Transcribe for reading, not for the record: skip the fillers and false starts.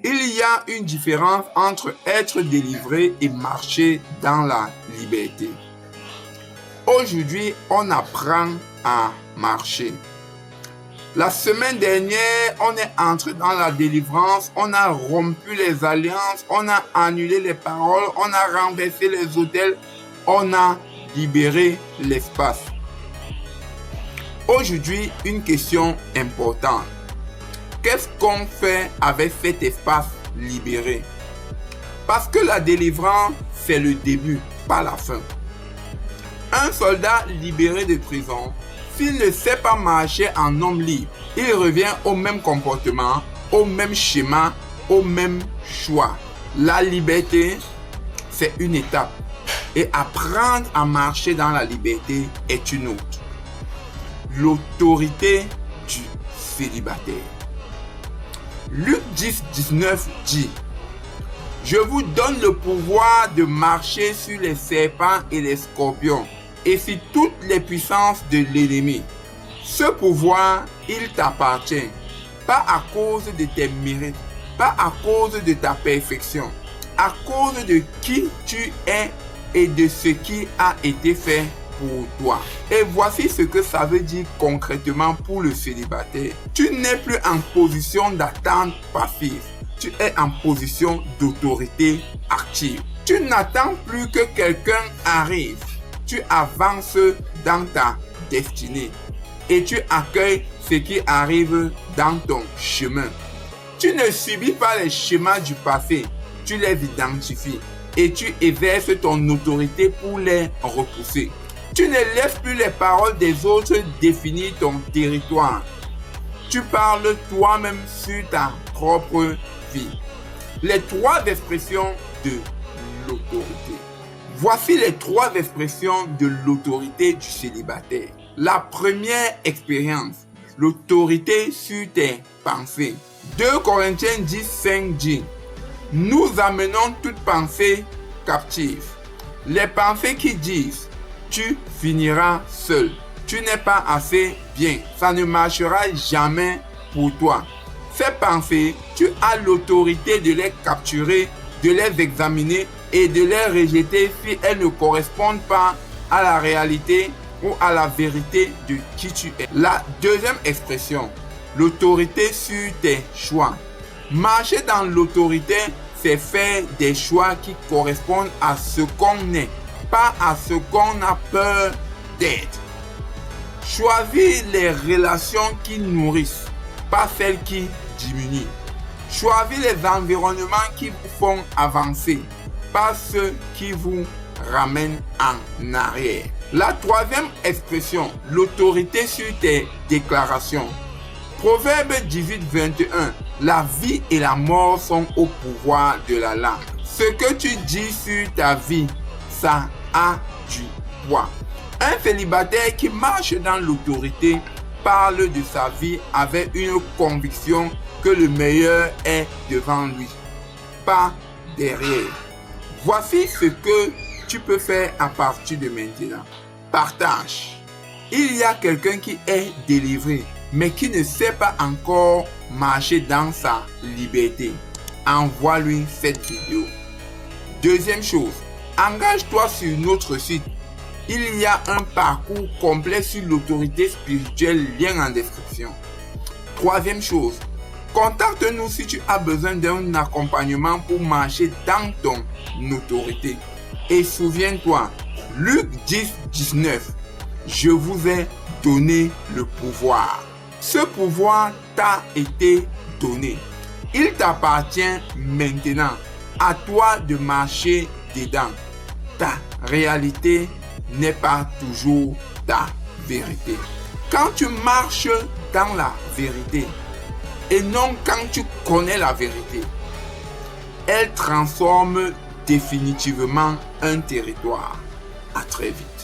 Il y a une différence entre être délivré et marcher dans la liberté. Aujourd'hui, on apprend à marcher. La semaine dernière, on est entré dans la délivrance, on a rompu les alliances, on a annulé les paroles, on a renversé les autels, on a libéré l'espace. Aujourd'hui, une question importante. Qu'est-ce qu'on fait avec cet espace libéré? Parce que la délivrance, c'est le début, pas la fin. Un soldat libéré de prison, s'il ne sait pas marcher en homme libre, il revient au même comportement, au même schéma, au même choix. La liberté, c'est une étape. Et apprendre à marcher dans la liberté est une autre. L'autorité du célibataire. Luc 10, 19 dit: Je vous donne le pouvoir de marcher sur les serpents et les scorpions et sur toutes les puissances de l'ennemi. Ce pouvoir, il t'appartient, pas à cause de tes mérites, pas à cause de ta perfection, à cause de qui tu es et de ce qui a été fait pour toi. Et voici ce que ça veut dire concrètement pour le célibataire. Tu n'es plus en position d'attente passive. Tu es en position d'autorité active. Tu n'attends plus que quelqu'un arrive. Tu avances dans ta destinée et tu accueilles ce qui arrive dans ton chemin. Tu ne subis pas les schémas du passé. Tu les identifies et tu exerces ton autorité pour les repousser. Tu ne laisses plus les paroles des autres définir ton territoire. Tu parles toi-même sur ta propre vie. Les trois expressions de l'autorité. Voici les trois expressions de l'autorité du célibataire. La première expérience, l'autorité sur tes pensées. 2 Corinthiens 10, 5 dit: Nous amenons toute pensée captive. Les pensées qui disent: Tu finiras seul. Tu n'es pas assez bien. Ça ne marchera jamais pour toi. Ces pensées, tu as l'autorité de les capturer, de les examiner et de les rejeter si elles ne correspondent pas à la réalité ou à la vérité de qui tu es. La deuxième expression, l'autorité sur tes choix. Marcher dans l'autorité, c'est faire des choix qui correspondent à ce qu'on est, pas à ce qu'on a peur d'être. Choisir les relations qui nourrissent, pas celles qui diminuent. Choisir les environnements qui vous font avancer, pas ceux qui vous ramènent en arrière. La troisième expression, l'autorité sur tes déclarations. Proverbe 18, 21. La vie et la mort sont au pouvoir de la langue. Ce que tu dis sur ta vie, ça a du poids. Un célibataire qui marche dans l'autorité parle de sa vie avec une conviction que le meilleur est devant lui, pas derrière. Voici ce que tu peux faire à partir de maintenant. Partage. Il y a quelqu'un qui est délivré, mais qui ne sait pas encore marcher dans sa liberté. Envoie-lui cette vidéo. Deuxième chose, engage-toi sur notre site. Il y a un parcours complet sur l'autorité spirituelle, lien en description. Troisième chose, contacte-nous si tu as besoin d'un accompagnement pour marcher dans ton autorité. Et souviens-toi, Luc 10, 19, je vous ai donné le pouvoir. Ce pouvoir t'a été donné. Il t'appartient maintenant. À toi de marcher dedans. Ta réalité n'est pas toujours ta vérité. Quand tu marches dans la vérité et non quand tu connais la vérité, elle transforme définitivement un territoire. À très vite.